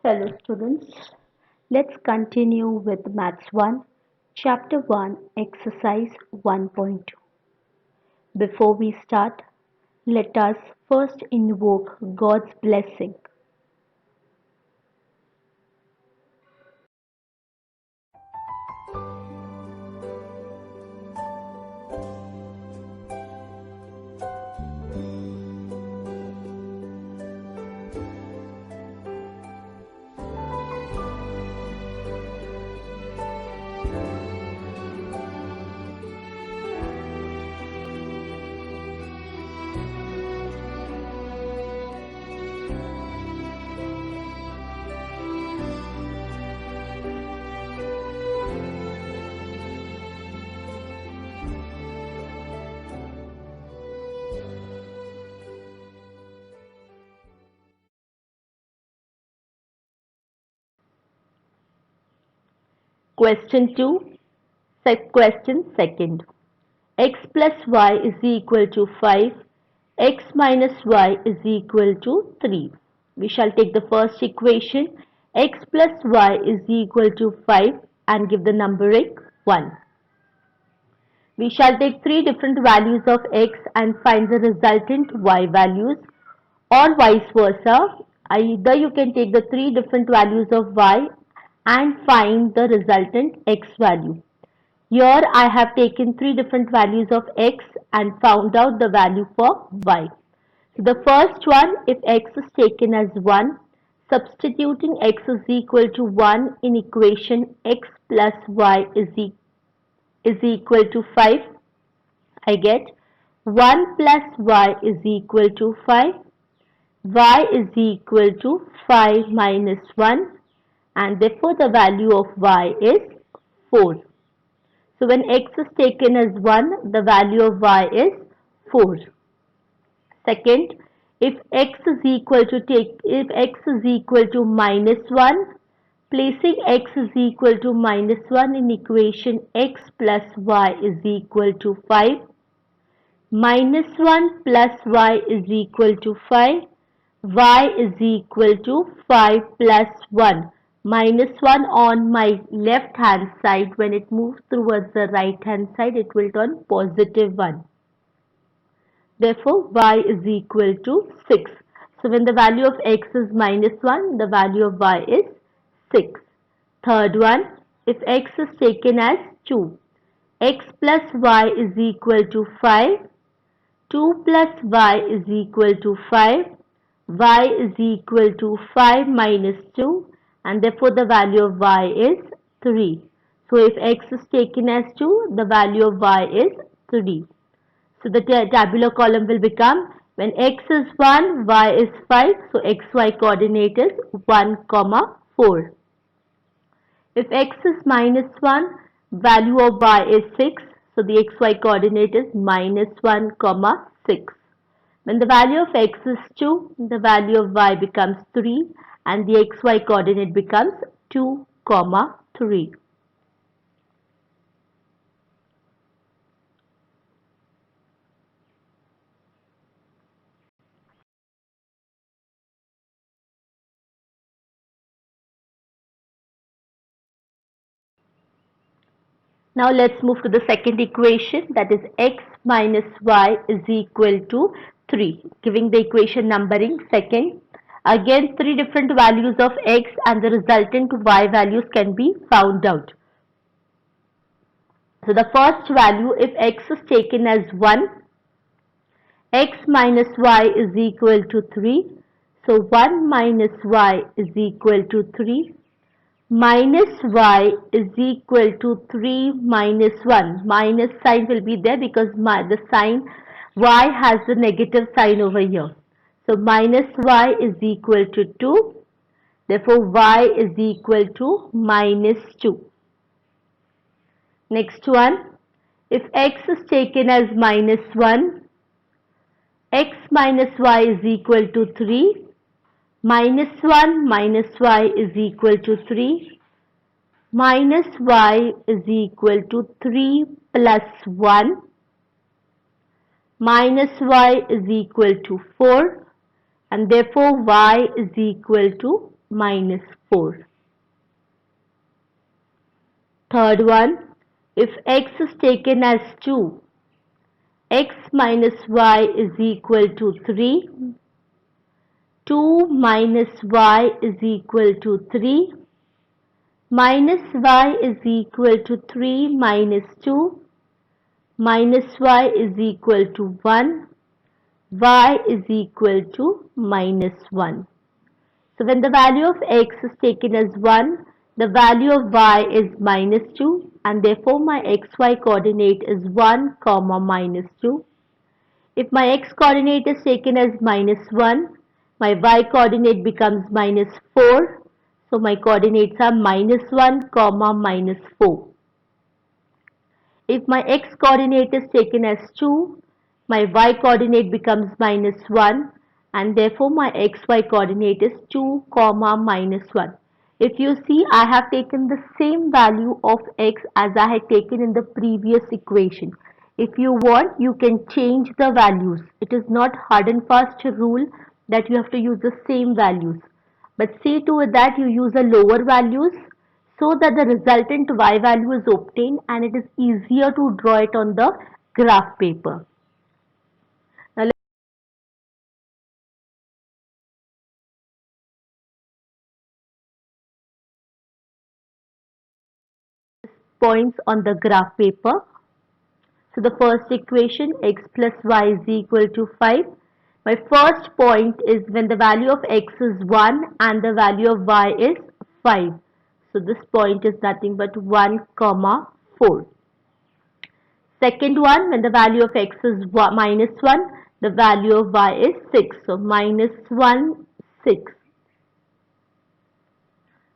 Hello students, let's continue with Maths 1, Chapter 1, Exercise 1.2. Before we start, let us first invoke God's blessing. Question 2, question second. X plus y is equal to 5, x minus y is equal to 3. We shall take the first equation, x plus y is equal to 5 and give the numbering 1. We shall take three different values of x and find the resultant y values, or vice versa. Either you can take the three different values of y and find the resultant x value. Here I have taken three different values of x and found out the value for y. So the first one, if x is taken as 1, substituting x is equal to 1 in equation x plus y is equal to 5, I get 1 plus y is equal to 5, y is equal to 5 minus 1, and therefore the value of y is 4. So when x is taken as 1, the value of y is 4. Second, if x is equal to minus 1, placing x is equal to minus 1 in equation x plus y is equal to 5, minus 1 plus y is equal to 5, y is equal to 5 plus 1. Minus 1 on my left hand side, when it moves towards the right hand side, it will turn positive 1. Therefore, y is equal to 6. So when the value of x is minus 1, the value of y is 6. Third one, if x is taken as 2, x plus y is equal to 5, 2 plus y is equal to 5, y is equal to 5 minus 2, and therefore the value of y is 3. So if x is taken as 2, the value of y is 3. So the tabular column will become, when x is 1, y is 5, so xy coordinate is 1, 4. If x is minus 1, value of y is 6, so the xy coordinate is minus 1, 6. When the value of x is 2, the value of y becomes 3 and the xy coordinate becomes 2, 3. Now let's move to the second equation, that is x minus y is equal to 3. Giving the equation numbering second. Again, three different values of x and the resultant y values can be found out. So the first value, if x is taken as 1, x minus y is equal to 3. So 1 minus y is equal to 3. Minus y is equal to 3 minus 1. Minus sign will be there because the sign y has the negative sign over here. So minus y is equal to 2. Therefore y is equal to minus 2. Next one, if x is taken as minus 1, x minus y is equal to 3. Minus 1 minus y is equal to 3. Minus y is equal to 3 plus 1. Minus y is equal to 4. And therefore y is equal to minus 4. Third one, if x is taken as 2, x minus y is equal to 3. 2 minus y is equal to 3. Minus y is equal to 3 minus 2. Minus y is equal to 1. Y is equal to minus 1. So when the value of x is taken as 1, the value of y is minus 2, and therefore my xy coordinate is 1 comma minus 2. If my x coordinate is taken as minus 1, my y coordinate becomes minus 4. So my coordinates are minus 1 comma minus 4. If my x coordinate is taken as 2, my y coordinate becomes minus 1, and therefore my xy coordinate is 2 comma minus 1. If you see, I have taken the same value of x as I had taken in the previous equation. If you want, you can change the values. It is not hard and fast rule that you have to use the same values. But see to it that you use a lower values so that the resultant y value is obtained and it is easier to draw it on the graph paper. Now points on the graph paper. So the first equation, x plus y is equal to 5. My first point is when the value of x is 1 and the value of y is 5. So this point is nothing but 1 comma 4. Second one, when the value of x is minus 1, the value of y is 6. So minus 1, 6.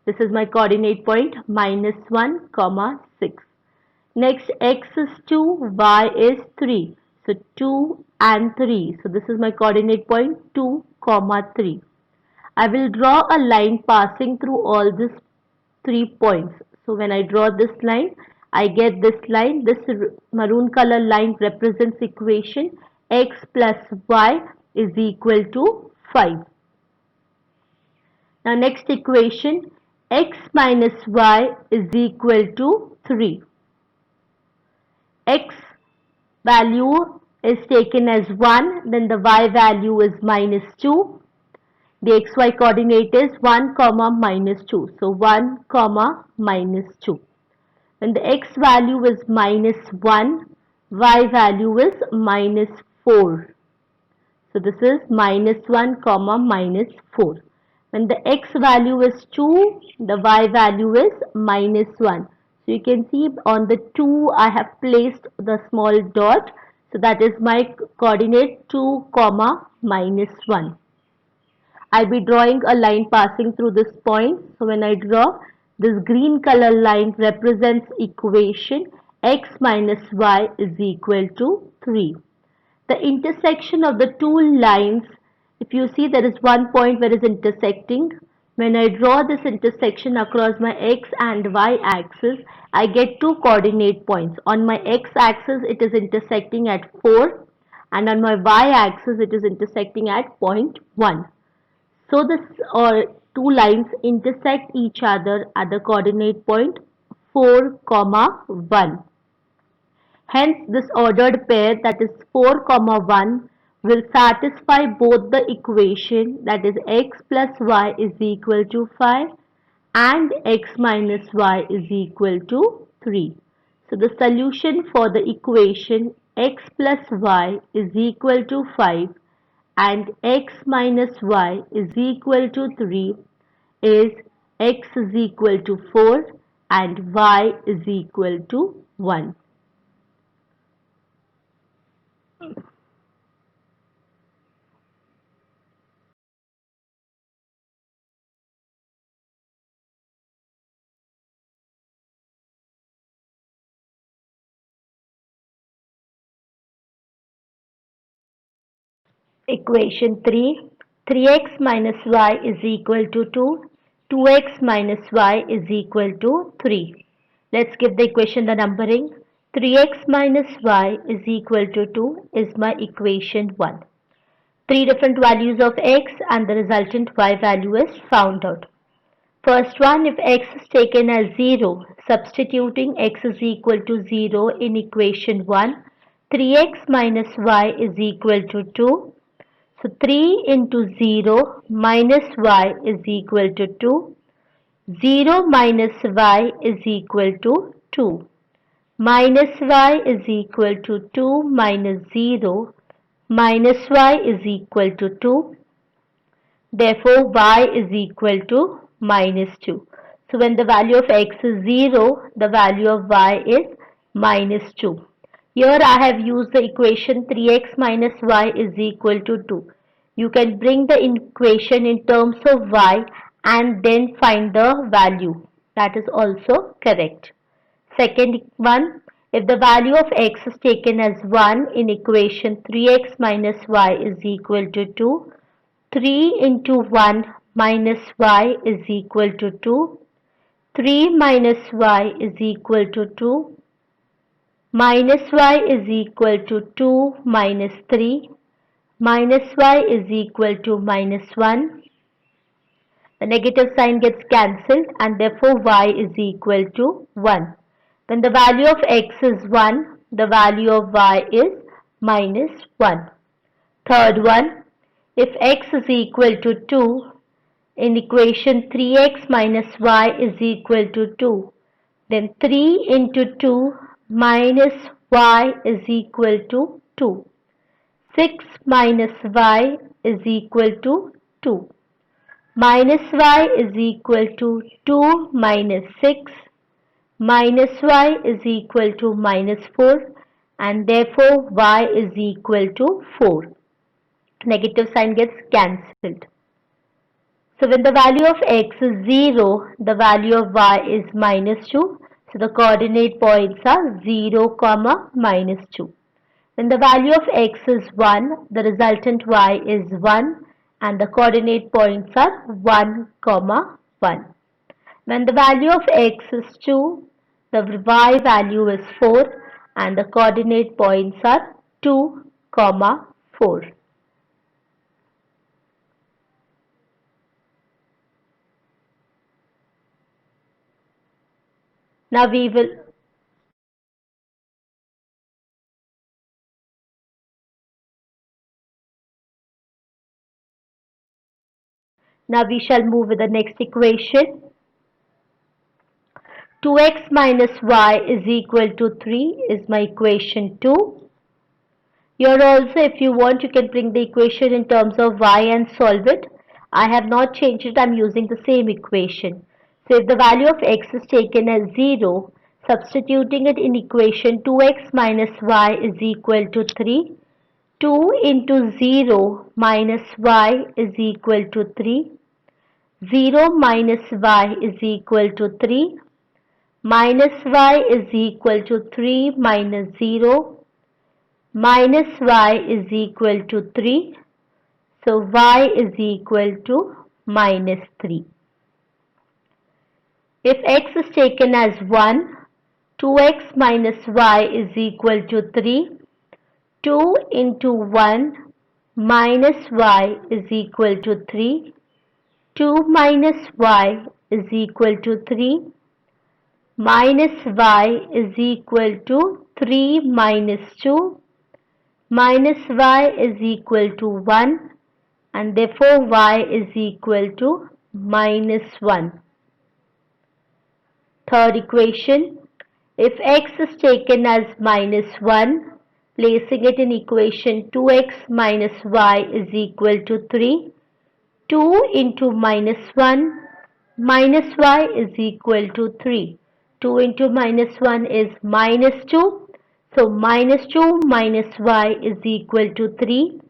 This is my coordinate point, minus 1 comma 6. Next, x is 2, y is 3. So 2 and 3. So this is my coordinate point, 2 comma 3. I will draw a line passing through all these 3 points. So when I draw this line, I get this line. This maroon color line represents equation x plus y is equal to 5. Now next equation, x minus y is equal to 3. X value is taken as 1, then the y value is minus 2. The xy coordinate is 1 comma minus 2. So 1 comma minus 2. When the x value is minus 1, y value is minus 4. So this is minus 1 comma minus 4. When the x value is 2, the y value is minus 1. So you can see on the 2 I have placed the small dot. So that is my coordinate 2 comma minus 1. I'll be drawing a line passing through this point. So when I draw, this green color line represents equation x minus y is equal to 3. The intersection of the two lines, if you see there is one point where it is intersecting. When I draw this intersection across my x and y axis, I get two coordinate points. On my x axis it is intersecting at 4 and on my y axis it is intersecting at point 1. So this two lines intersect each other at the coordinate point 4 comma 1. Hence this ordered pair, that is 4 comma 1, will satisfy both the equation, that is x plus y is equal to 5 and x minus y is equal to 3. So the solution for the equation x plus y is equal to 5 and x minus y is equal to 3 is x is equal to 4 and y is equal to 1. Equation 3, 3x minus y is equal to 2, 2x minus y is equal to 3. Let's give the equation the numbering. 3x minus y is equal to 2 is my equation 1. Three different values of x and the resultant y value is found out. First one, if x is taken as 0, substituting x is equal to 0 in equation 1, 3x minus y is equal to 2. So 3 into 0 minus y is equal to 2. 0 minus y is equal to 2. Minus y is equal to 2 minus 0. Minus y is equal to 2. Therefore, y is equal to minus 2. So, when the value of x is 0, the value of y is minus 2. Here I have used the equation 3x minus y is equal to 2. You can bring the equation in terms of y and then find the value. That is also correct. Second one, if the value of x is taken as 1 in equation 3x minus y is equal to 2, 3 into 1 minus y is equal to 2. 3 minus y is equal to 2. Minus y is equal to 2 minus 3. Minus y is equal to minus 1. The negative sign gets cancelled and therefore y is equal to 1. When the value of x is 1, the value of y is minus 1. Third one, if x is equal to 2, in equation 3x minus y is equal to 2, then 3 into 2 minus y is equal to 2. 6 minus y is equal to 2. Minus y is equal to 2 minus 6. Minus y is equal to minus 4 and therefore y is equal to 4. Negative sign gets cancelled. So when the value of x is 0, the value of y is minus 2. So the coordinate points are 0, comma, minus 2. When the value of x is 1, the resultant y is 1 and the coordinate points are 1, comma, 1. When the value of x is 2, the y value is 4 and the coordinate points are 2, comma, 4. Now we shall move with the next equation. 2x minus y is equal to 3 is my equation 2. Here also, if you want, you can bring the equation in terms of y and solve it. I have not changed it, I am using the same equation. So if the value of x is taken as 0, substituting it in equation 2x minus y is equal to 3. 2 into 0 minus y is equal to 3. 0 minus y is equal to 3. Minus y is equal to 3 minus 0. Minus y is equal to 3. So y is equal to minus 3. If x is taken as 1, 2x minus y is equal to 3. 2 into 1 minus y is equal to 3. 2 minus y is equal to 3. Minus y is equal to 3 minus 2. Minus y is equal to 1 and therefore y is equal to minus 1. Third equation, if x is taken as minus 1, placing it in equation 2x minus y is equal to 3. 2 into minus 1 minus y is equal to 3. 2 into minus 1 is minus 2. So minus 2 minus y is equal to 3.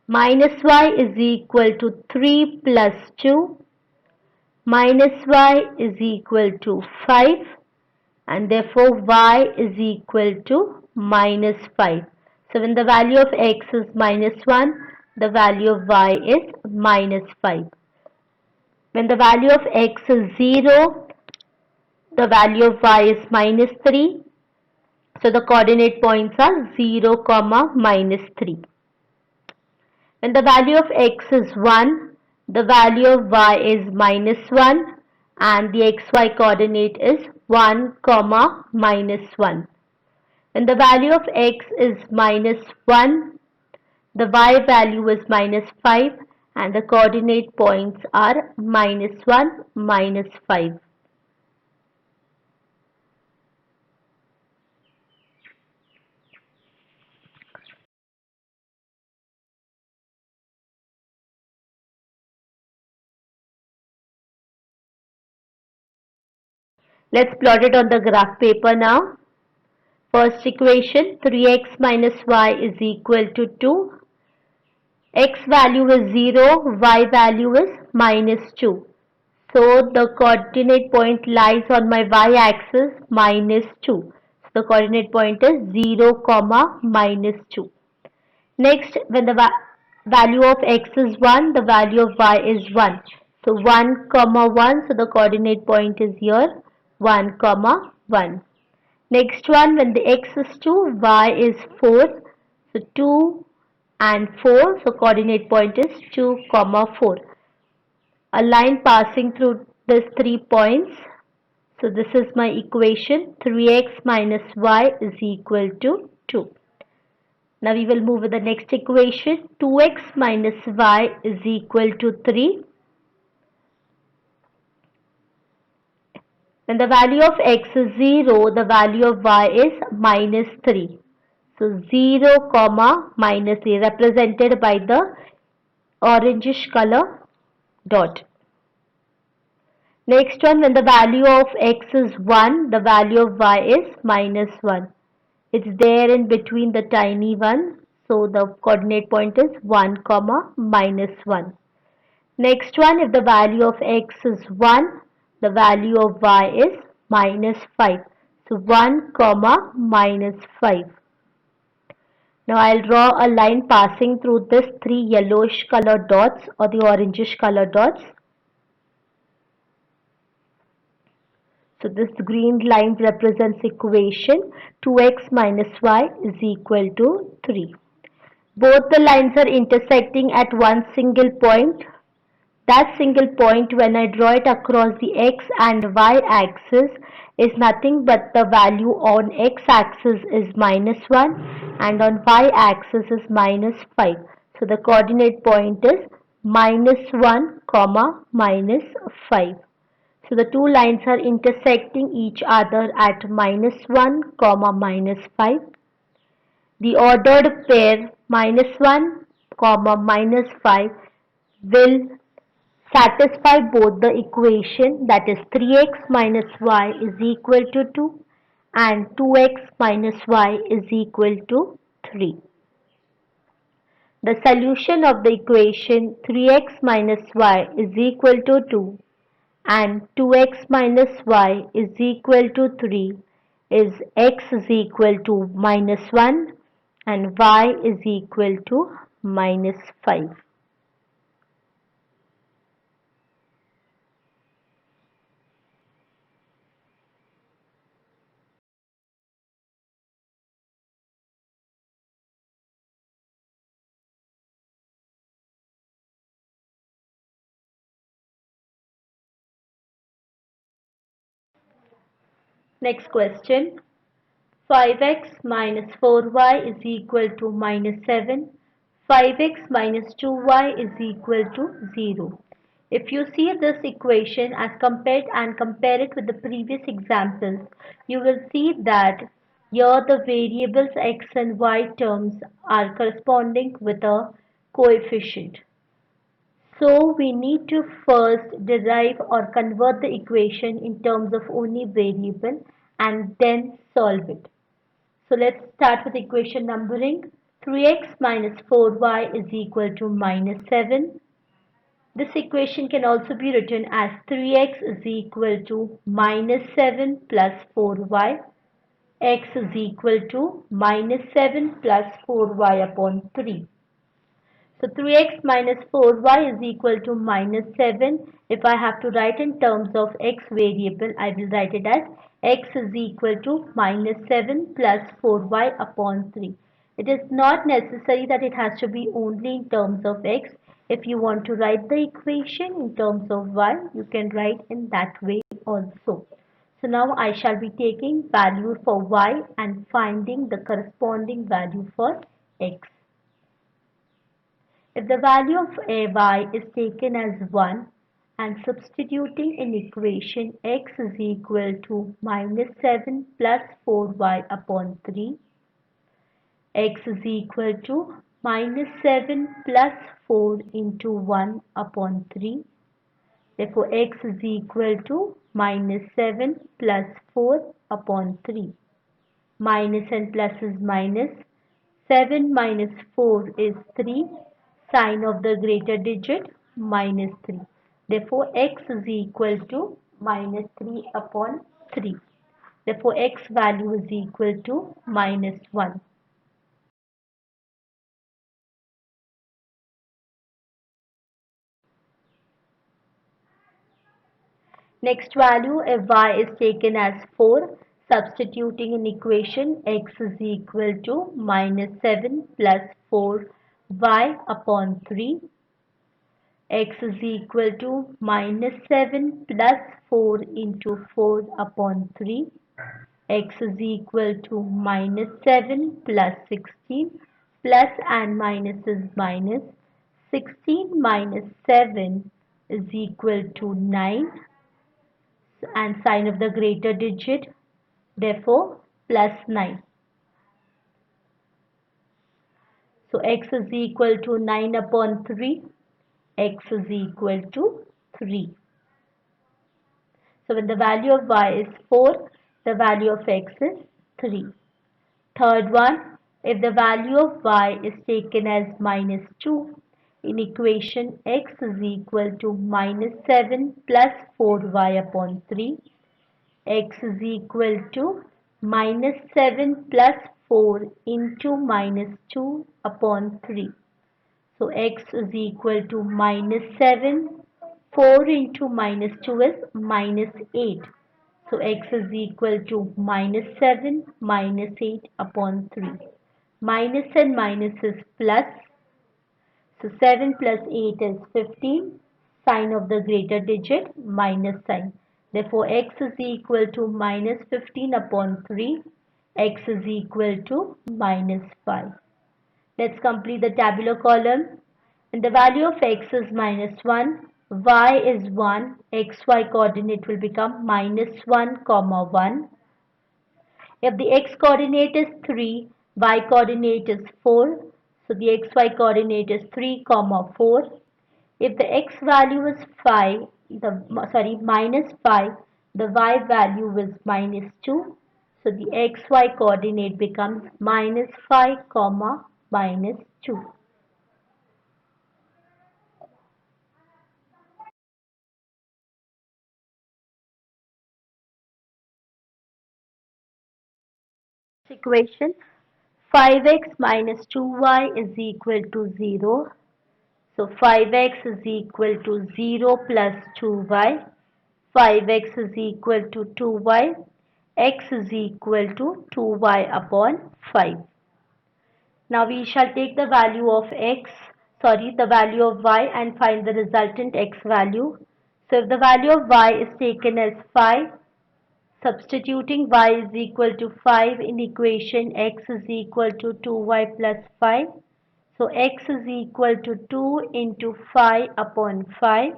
Minus y is equal to 3 plus 2. Minus y is equal to 5 and therefore y is equal to minus 5. So when the value of x is minus 1, the value of y is minus 5. When the value of x is 0, the value of y is minus 3. So the coordinate points are 0, comma, minus 3. When the value of x is 1, The value of y is -1 and the xy coordinate is 1, comma -1. When the value of x is -1, the y value is -5 and the coordinate points are -1, -5. Let's plot it on the graph paper now. First equation, 3x minus y is equal to 2. X value is 0, y value is -2. So the coordinate point lies on my y-axis -2. So the coordinate point is 0, comma -2. Next, when the value of x is 1, the value of y is 1. So 1, comma 1, so the coordinate point is here 1, comma 1. Next one, when the x is 2, y is 4. So 2 and 4, so coordinate point is 2, comma 4. A line passing through these 3 points. So this is my equation, 3x minus y is equal to 2. Now we will move with the next equation, 2x minus y is equal to 3. When the value of x is 0, the value of y is -3. So 0, comma -3 represented by the orangish color dot. Next one, when the value of x is 1, the value of y is -1. It's there in between the tiny one. So the coordinate point is 1, comma -1. Next one, if the value of x is 1, the value of y is -5. So 1, comma -5. Now I'll draw a line passing through this 3 yellowish colored dots or the orangish colored dots. So this green line represents equation 2x minus y is equal to 3. Both the lines are intersecting at one single point. That single point, when I draw it across the x and y axis, is nothing but the value on x axis is -1 and on y axis is -5. So the coordinate point is -1, comma -5. So the two lines are intersecting each other at -1, comma -5. The ordered pair -1, comma -5 will satisfy both the equation, that is 3x minus y is equal to 2 and 2x minus y is equal to 3. The solution of the equation 3x minus y is equal to 2 and 2x minus y is equal to 3 is x is equal to -1 and y is equal to -5. Next question. 5x minus 4y is equal to -7. 5x minus 2y is equal to 0. If you see this equation as compared and compare it with the previous examples, you will see that here the variables x and y terms are corresponding with a coefficient. So we need to first derive or convert the equation in terms of only variable and then solve it. So let's start with equation numbering. 3x minus 4y is equal to -7. This equation can also be written as 3x is equal to -7 plus 4y. X is equal to -7 plus 4y upon 3. So 3x minus 4y is equal to -7. If I have to write in terms of x variable, I will write it as x is equal to -7 plus 4y upon 3. It is not necessary that it has to be only in terms of x. If you want to write the equation in terms of y, you can write in that way also. So now I shall be taking value for y and finding the corresponding value for x. If the value of y is taken as 1 and substituting in equation x is equal to minus 7 plus 4y upon 3, x is equal to minus 7 plus 4 into 1 upon 3. Therefore, x is equal to minus 7 plus 4 upon 3. Minus and plus is minus. 7 minus 4 is 3. Sign of the greater digit minus 3. Therefore, x is equal to minus 3 upon 3. Therefore, x value is equal to minus 1. Next value, if y is taken as 4, substituting in equation x is equal to minus 7 plus 4y upon 3. X is equal to minus 7 plus 4 into 4 upon 3. X is equal to minus 7 plus 16. Plus and minus is minus. 16 minus 7 is equal to 9. And sign of the greater digit, therefore plus 9. So x is equal to 9 upon 3, x is equal to 3. So when the value of y is 4, the value of x is 3. Third one, if the value of y is taken as minus 2, in equation x is equal to minus 7 plus 4y upon 3, x is equal to minus 7 plus 4 into minus 2 upon 3. So x is equal to minus 7. 4 into minus 2 is minus 8. So x is equal to minus 7 minus 8 upon 3. Minus and minus is plus. So 7 plus 8 is 15. Sign of the greater digit minus sign. Therefore x is equal to minus 15 upon 3. X is equal to minus 5. Let's complete the tabular column. When the value of x is minus 1, y is 1, xy coordinate will become minus 1 comma 1. If the x coordinate is 3, y coordinate is 4, so the xy coordinate is 3 comma 4. If the x value is 5, minus 5, the y value is minus 2. So the xy coordinate becomes minus 5 comma minus 2. Equation 5x minus 2y is equal to 0. So 5x is equal to 0 plus 2y. 5x is equal to 2y. X is equal to 2y upon 5. Now we shall take the value of the value of y and find the resultant x value. So if the value of y is taken as 5, substituting y is equal to 5 in equation x is equal to 2y plus 5. So x is equal to 2 into 5 upon 5.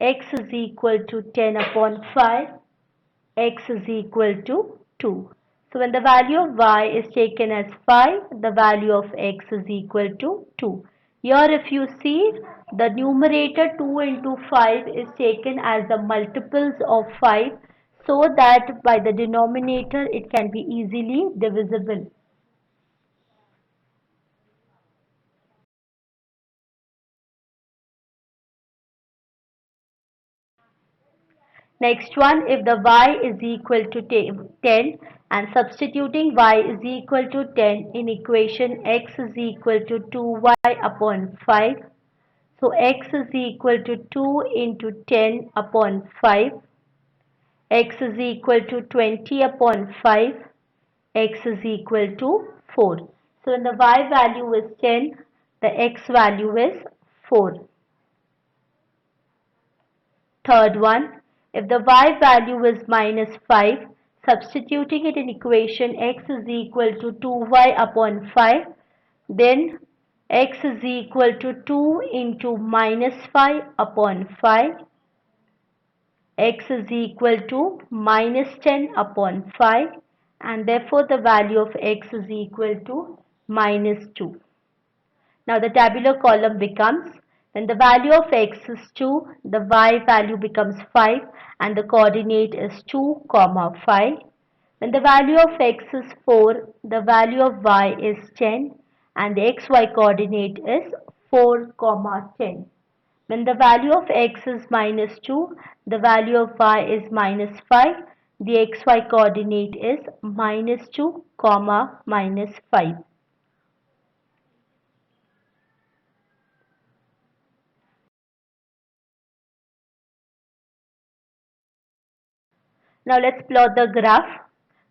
X is equal to 10 upon 5. X is equal to 2. So when the value of y is taken as 5, the value of x is equal to 2. Here if you see, the numerator 2 into 5 is taken as the multiples of 5 so that by the denominator it can be easily divisible. Next one, if the y is equal to 10 and substituting y is equal to 10 in equation x is equal to 2y upon 5. So x is equal to 2 into 10 upon 5. X is equal to 20 upon 5. X is equal to 4. So when the y value is 10, the x value is 4. Third one, if the y value is minus 5, substituting it in equation x is equal to 2y upon 5, then x is equal to 2 into minus 5 upon 5, x is equal to minus 10 upon 5, and therefore the value of x is equal to minus 2. Now the tabular column becomes, when the value of x is 2, the y value becomes 5 and the coordinate is 2, 5. When the value of x is 4, the value of y is 10 and the xy coordinate is 4, 10. When the value of x is minus 2, the value of y is minus 5, the xy coordinate is minus 2, minus 5. Now let's plot the graph.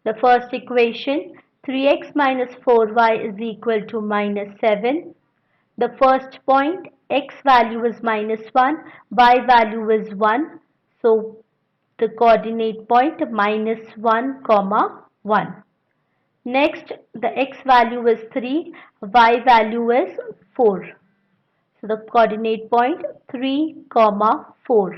The first equation, 3x minus 4y is equal to minus 7. The first point, x value is minus 1, y value is 1. So the coordinate point minus 1, 1. Next, the x value is 3, y value is 4. So the coordinate point 3, 4.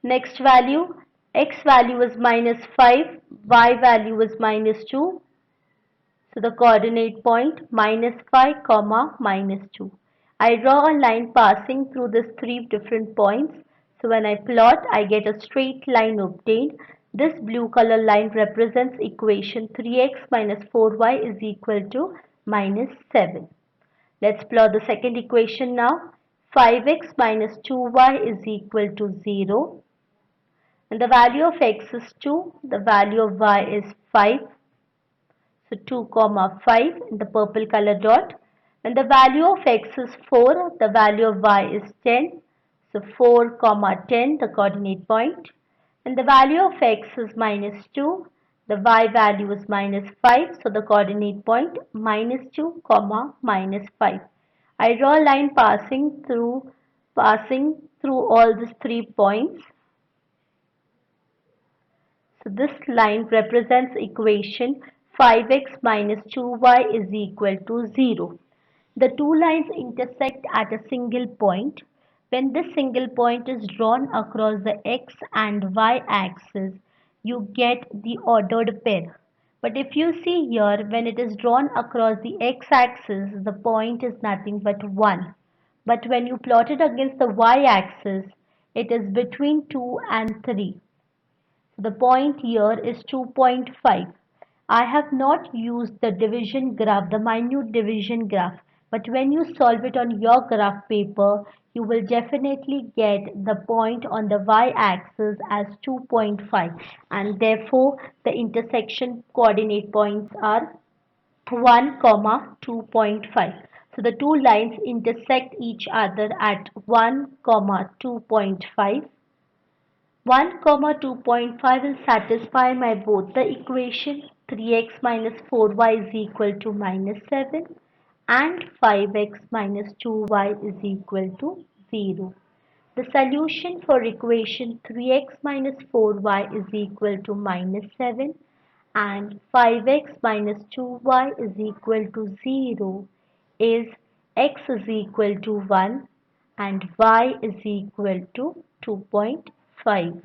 Next value, x value is minus 5, y value is minus 2. So the coordinate point minus 5, minus 2. I draw a line passing through these three different points. So when I plot, I get a straight line obtained. This blue color line represents equation 3x minus 4y is equal to minus 7. Let's plot the second equation now. 5x minus 2y is equal to 0. And the value of x is 2, the value of y is 5. So 2, 5 in the purple color dot. When the value of x is 4, the value of y is 10. So 4, 10, the coordinate point. And the value of x is minus 2, the y value is minus 5. So the coordinate point minus 2, minus 5. I draw a line passing through all these 3 points. So this line represents equation 5x minus 2y is equal to 0. The two lines intersect at a single point. When this single point is drawn across the x and y axis, you get the ordered pair. But if you see here, when it is drawn across the x axis, the point is nothing but 1. But when you plot it against the y axis, it is between 2 and 3. The point here is 2.5. I have not used the division graph, the minute division graph, but when you solve it on your graph paper, you will definitely get the point on the y-axis as 2.5, and therefore the intersection coordinate points are 1, 2.5. So the two lines intersect each other at 1, 2.5. 1, 2.5 will satisfy my both the equation 3x minus 4y is equal to minus 7 and 5x minus 2y is equal to 0. The solution for equation 3x minus 4y is equal to minus 7 and 5x minus 2y is equal to 0 is x is equal to 1 and y is equal to 2.5.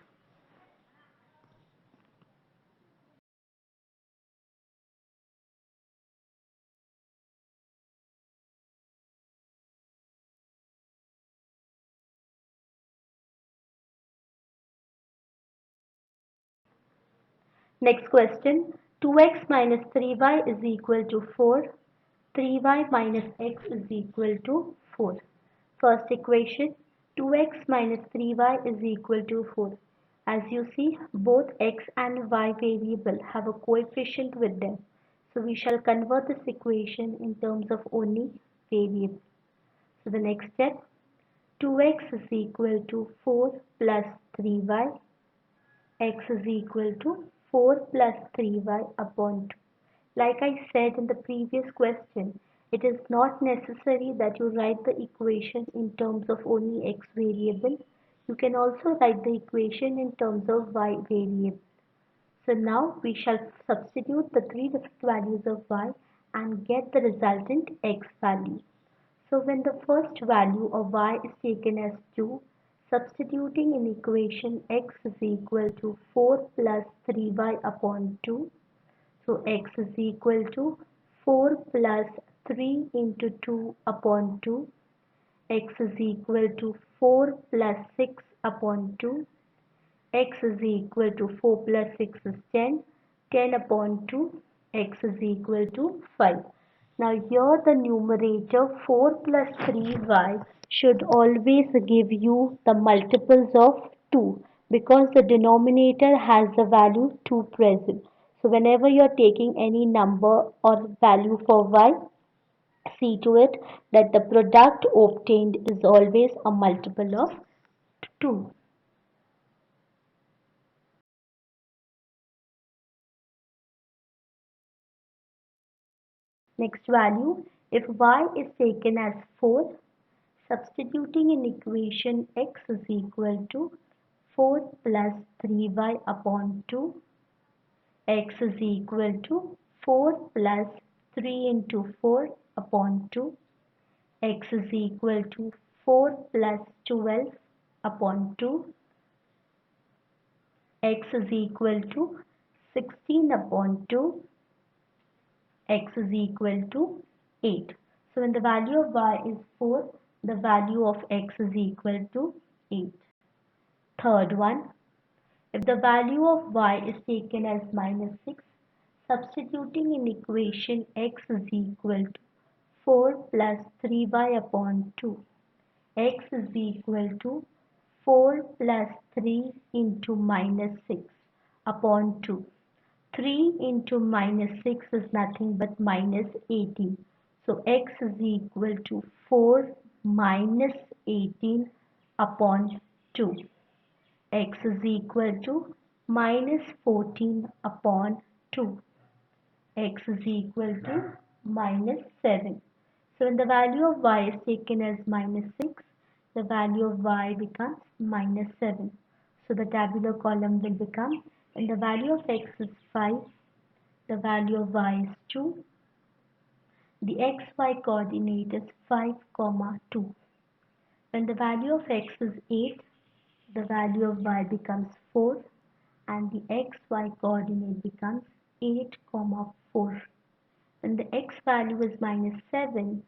Next question, 2x minus 3y is equal to 4, 3y minus x is equal to 4. First equation, 2x minus 3y is equal to 4. As you see, both x and y variable have a coefficient with them. So we shall convert this equation in terms of only variable. So the next step, 2x is equal to 4 plus 3y, x is equal to 4 plus 3y upon 2. Like I said in the previous question, It is not necessary that you write the equation in terms of only x variable. You can also write the equation in terms of y variable. So now we shall substitute the three different values of y and get the resultant x value. So when the first value of y is taken as 2, substituting in equation x is equal to 4 plus 3y upon 2. So x is equal to 4 plus 3 into 2 upon 2. X is equal to 4 plus 6 upon 2. X is equal to 4 plus 6 is 10. 10 upon 2. X is equal to 5. Now here the numerator 4 plus 3y should always give you the multiples of 2 because the denominator has the value 2 present. So whenever you are taking any number or value for y, see to it that the product obtained is always a multiple of 2. Next value, if y is taken as 4, substituting in equation x is equal to 4 plus 3y upon 2. X is equal to 4 plus 3 into 4 upon 2. X is equal to 4 plus 12 upon 2. X is equal to 16 upon 2. X is equal to 8. So when the value of y is 4, the value of x is equal to 8. Third one, if the value of y is taken as minus 6, substituting in equation x is equal to 4 plus 3y upon 2. X is equal to 4 plus 3 into minus 6 upon 2. 3 into minus 6 is nothing but minus 18. So x is equal to 4 minus 18 upon 2. X is equal to minus 14 upon 2. X is equal to minus 7. So when the value of y is taken as minus 6, the value of y becomes minus 7. So the tabular column will become, and the value of x is 5, the value of y is 2, the xy coordinate is 5, 2. When the value of x is 8, the value of y becomes 4 and the xy coordinate becomes 8, 4. When the x value is minus 7,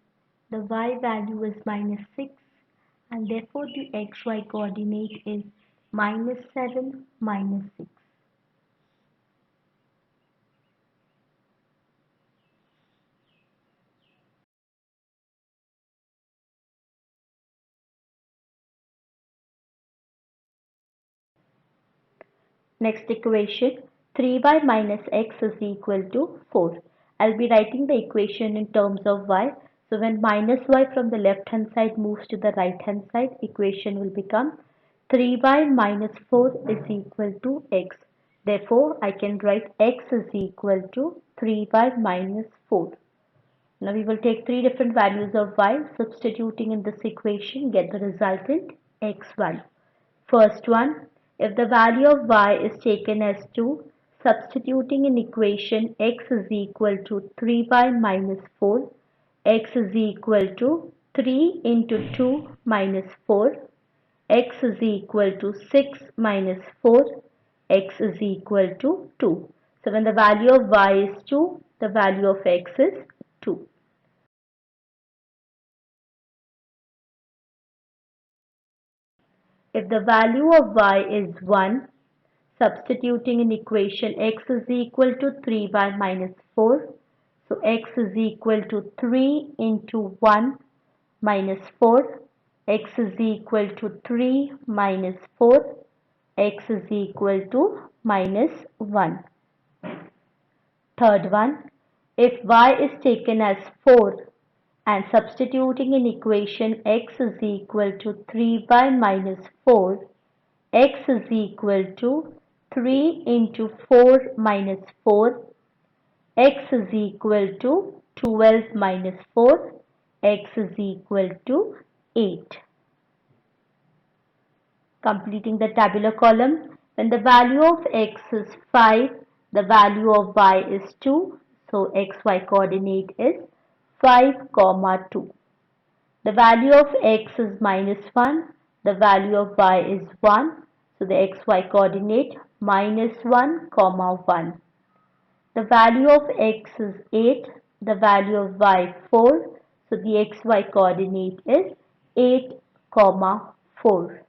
the y value is minus 6 and therefore the xy coordinate is minus 7, minus 6. Next equation, 3y minus x is equal to 4. I'll be writing the equation in terms of y. So when minus y from the left hand side moves to the right hand side, equation will become 3y minus 4 is equal to x. Therefore, I can write x is equal to 3y minus 4. Now we will take three different values of y, substituting in this equation, get the resultant x value. First one, if the value of y is taken as 2, substituting in equation x is equal to 3y minus 4, x is equal to 3 into 2 minus 4, x is equal to 6 minus 4, x is equal to 2. So when the value of y is 2, the value of x is 2. If the value of y is 1, substituting in equation x is equal to 3y minus 4. So x is equal to 3 into 1 minus 4. X is equal to 3 minus 4. X is equal to minus 1. Third one, if y is taken as 4 and substituting in equation x is equal to 3y minus 4, x is equal to 3 into 4 minus 4, x is equal to 12 minus 4, x is equal to 8. Completing the tabular column, when the value of x is 5, the value of y is 2, so xy coordinate is 5, 2. The value of x is minus 1, the value of y is 1, so the xy coordinate minus 1, 1. The value of x is 8, the value of y 4, so the xy coordinate is 8, 4.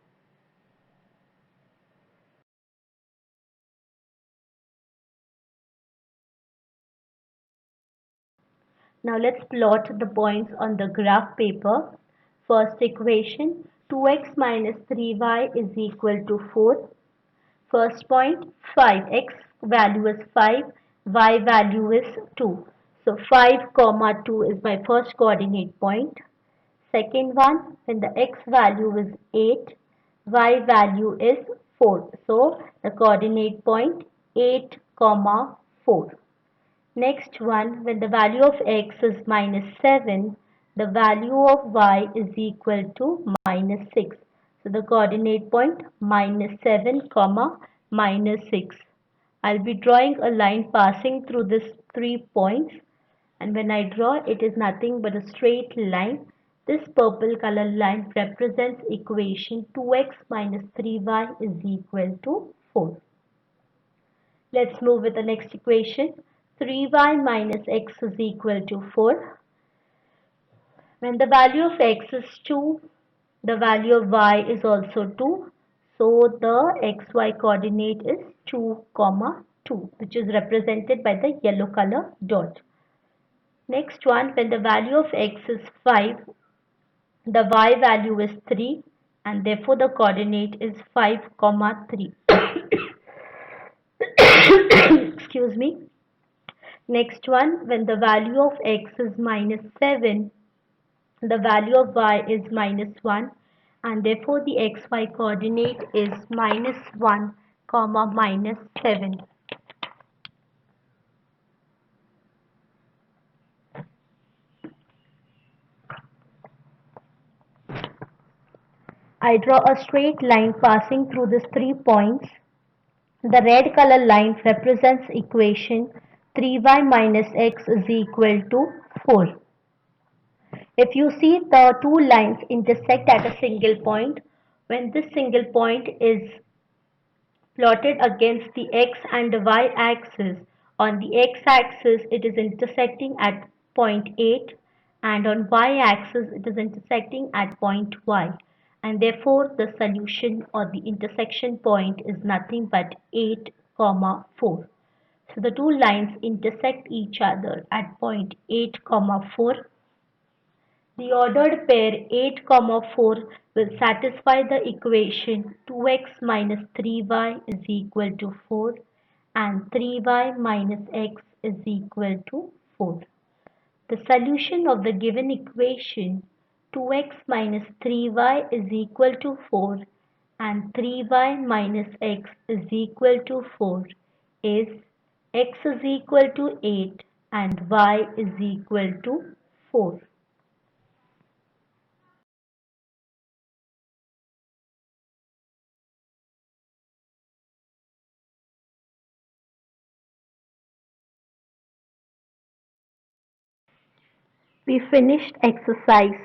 Now let's plot the points on the graph paper. First equation, 2x minus 3y is equal to 4. First point, 5. X value is 5, y value is 2. So 5, 2 is my first coordinate point. Second one, when the x value is 8, y value is 4. So the coordinate point 8, 4. Next one, when the value of x is minus 7, the value of y is equal to minus 6. So the coordinate point minus 7, minus 6. I'll be drawing a line passing through these 3 points, and when I draw it is nothing but a straight line. This purple color line represents equation 2x minus 3y is equal to 4. Let's move with the next equation. 3y minus x is equal to 4. When the value of x is 2, the value of y is also 2. So the xy coordinate is 2, 2, which is represented by the yellow color dot. Next one, when the value of x is 5, the y value is 3, and therefore the coordinate is 5, 3. Excuse me. Next one, when the value of x is minus 7, the value of y is minus 1, and therefore the xy coordinate is minus 1, minus 7. I draw a straight line passing through these 3 points. The red color line represents equation 3y minus x is equal to 4. If you see the two lines intersect at a single point, when this single point is plotted against the x and the y axis, on the x axis it is intersecting at point 8, and on y axis it is intersecting at point y, and therefore the solution or the intersection point is nothing but 8, 4. So the two lines intersect each other at point 8, 4. The ordered pair 8, 4 will satisfy the equation 2x minus 3y is equal to 4 and 3y minus x is equal to 4. The solution of the given equation 2x minus 3y is equal to 4 and 3y minus x is equal to 4 is x is equal to 8 and y is equal to 4. We finished exercise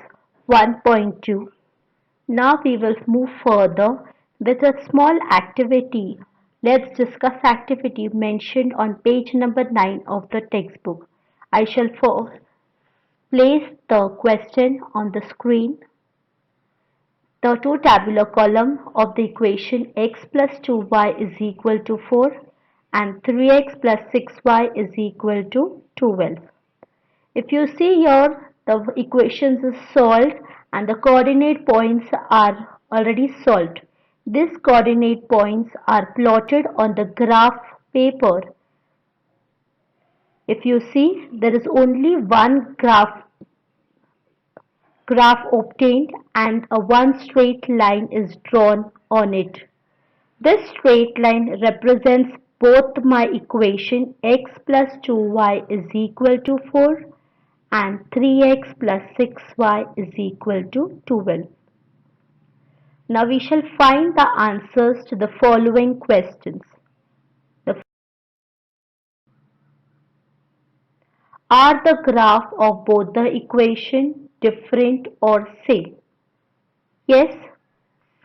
1.2. Now we will move further with a small activity. Let's discuss activity mentioned on page number 9 of the textbook. I shall first place the question on the screen. The two tabular column of the equation x plus 2y is equal to 4 and 3x plus 6y is equal to 12. If you see here, the equations is solved and the coordinate points are already solved. These coordinate points are plotted on the graph paper. If you see, there is only one graph obtained and a one straight line is drawn on it. This straight line represents both my equation x plus 2y is equal to 4 and 3x plus 6y is equal to 12. Now we shall find the answers to the following questions. Are the graph of both the equation different or same? Yes,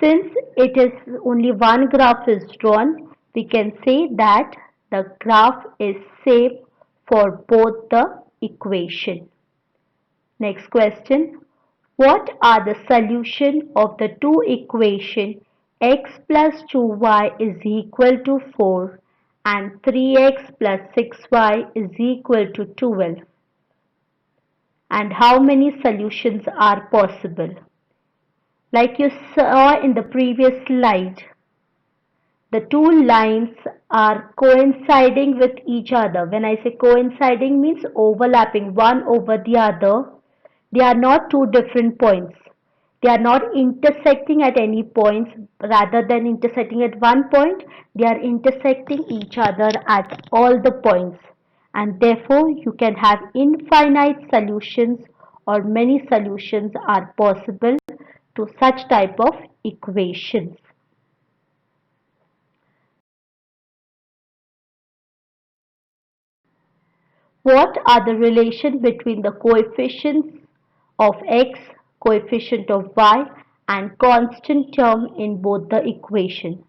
since it is only one graph is drawn, we can say that the graph is same for both the equation. Next question. What are the solution of the two equation x plus 2y is equal to 4 and 3x plus 6y is equal to 12? And how many solutions are possible? Like you saw in the previous slide, the two lines are coinciding with each other. When I say coinciding means overlapping one over the other. They are not two different points. They are not intersecting at any points. Rather than intersecting at one point, they are intersecting each other at all the points. And therefore, you can have infinite solutions or many solutions are possible to such type of equations. What are the relation between the coefficients of x, coefficient of y and constant term in both the equation?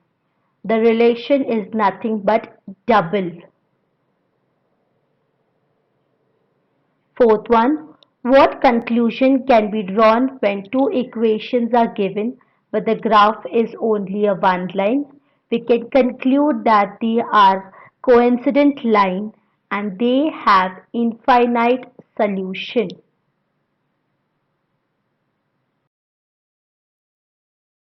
The relation is nothing but double. Fourth one, what conclusion can be drawn when two equations are given but the graph is only a one line? We can conclude that they are coincident line and they have infinite solution.